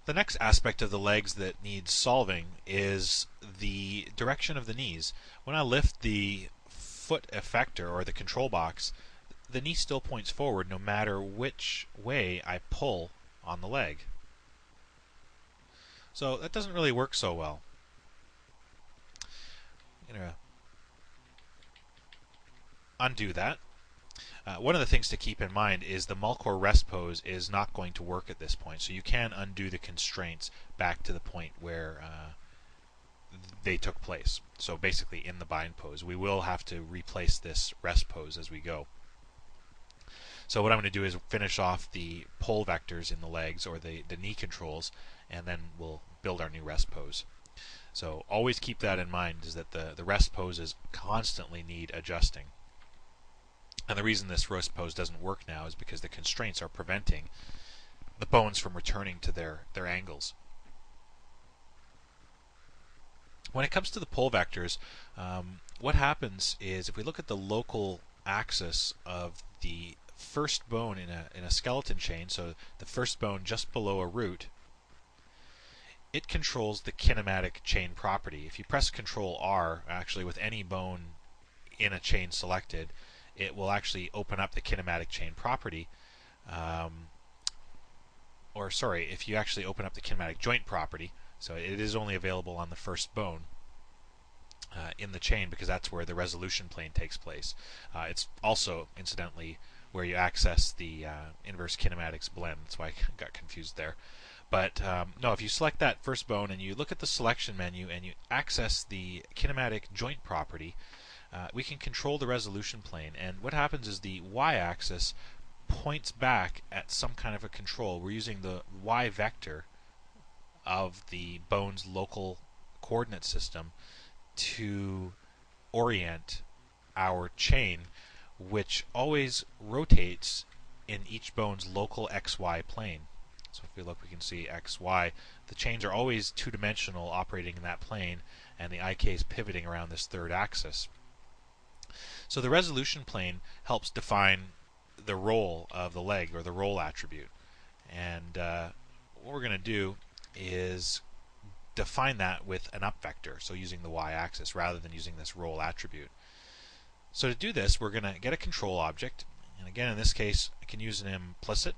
The next aspect of the legs that needs solving is the direction of the knees. When I lift the foot effector or the control box, the knee still points forward no matter which way I pull on the leg. So that doesn't really work so well. I'm going to undo that. One of the things to keep in mind is the Mulcore rest pose is not going to work at this point, so you can undo the constraints back to the point where they took place. So basically in the bind pose. We will have to replace this rest pose as we go. So what I'm going to do is finish off the pull vectors in the legs or the knee controls, and then we'll build our new rest pose. So always keep that in mind, is that the rest poses constantly need adjusting. And the reason this rest pose doesn't work now is because the constraints are preventing the bones from returning to their angles. When it comes to the pull vectors, what happens is if we look at the local axis of the first bone in a skeleton chain, so the first bone just below a root, it controls the kinematic chain property. If you press Control R, actually with any bone in a chain selected, it will actually open up the kinematic chain property. Or sorry, if you actually open up the kinematic joint property, so it is only available on the first bone in the chain because that's where the resolution plane takes place. It's also, incidentally, where you access the inverse kinematics blend. That's why I got confused there. But no, if you select that first bone and you look at the selection menu and you access the kinematic joint property, we can control the resolution plane. And what happens is the y-axis points back at some kind of a control. We're using the y vector of the bone's local coordinate system to orient our chain, which always rotates in each bone's local xy plane. So if we look, we can see xy. The chains are always two-dimensional, operating in that plane, and the IK is pivoting around this third axis. So the resolution plane helps define the roll of the leg, or the roll attribute. And what we're going to do is define that with an UpVector, so using the y-axis rather than using this roll attribute. So to do this, we're going to get a control object, and again in this case I can use an implicit.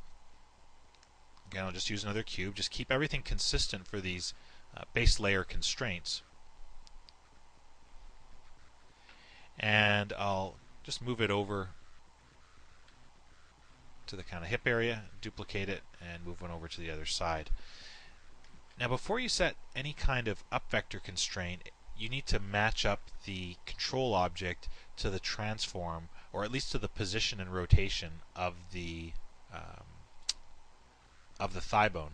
Again, I'll just use another cube. Just keep everything consistent for these base layer constraints. And I'll just move it over to the kind of hip area, duplicate it, and move one over to the other side. Now before you set any kind of UpVector constraint, you need to match up the control object to the transform, or at least to the position and rotation of the thigh bone.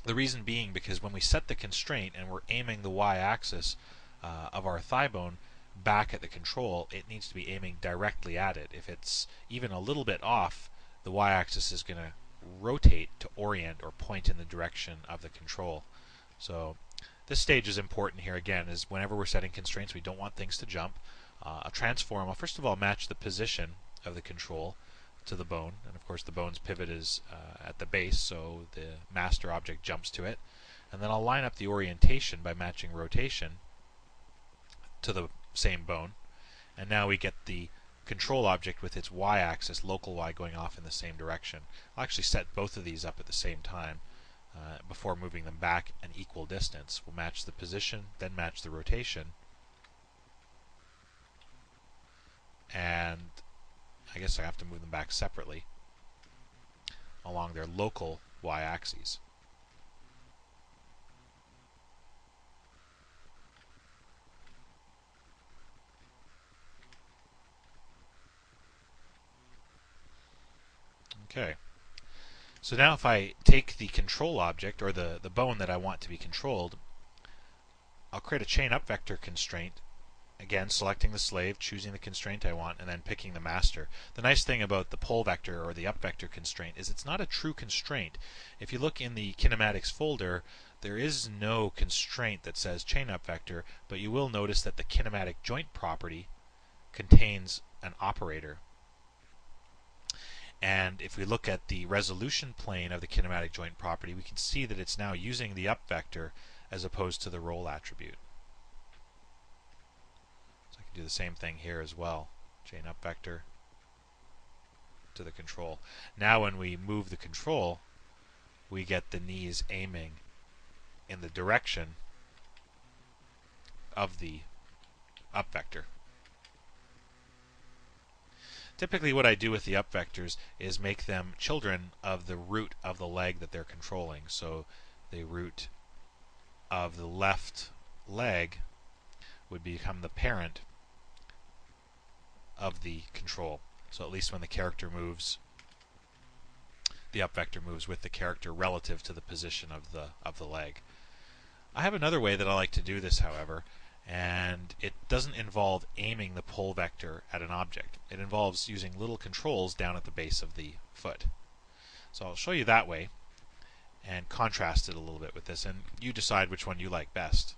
The reason being because when we set the constraint and we're aiming the y-axis of our thigh bone back at the control, it needs to be aiming directly at it. If it's even a little bit off, the y-axis is going to rotate to orient or point in the direction of the control. So this stage is important here again, is whenever we're setting constraints we don't want things to jump. A transform, I'll first of all match the position of the control to the bone, and of course the bone's pivot is at the base, so the master object jumps to it. And then I'll line up the orientation by matching rotation to the same bone, and now we get the control object with its y-axis, local y, going off in the same direction. I'll actually set both of these up at the same time before moving them back an equal distance. We'll match the position, then match the rotation, and I guess I have to move them back separately along their local y-axes. Okay, so now if I take the control object, or the bone that I want to be controlled, I'll create a chain UpVector constraint, again selecting the slave, choosing the constraint I want, and then picking the master. The nice thing about the pull vector or the UpVector constraint is it's not a true constraint. If you look in the kinematics folder, there is no constraint that says chain UpVector, but you will notice that the kinematic joint property contains an operator. And if we look at the resolution plane of the kinematic joint property, we can see that it's now using the up vector as opposed to the roll attribute. So I can do the same thing here as well. Chain up vector to the control. Now when we move the control, we get the knees aiming in the direction of the up vector. Typically what I do with the up vectors is make them children of the root of the leg that they're controlling. So the root of the left leg would become the parent of the control. So at least when the character moves, the up vector moves with the character relative to the position of the leg. I have another way that I like to do this, however, and it doesn't involve aiming the pull vector at an object. It involves using little controls down at the base of the foot. So I'll show you that way and contrast it a little bit with this, and you decide which one you like best.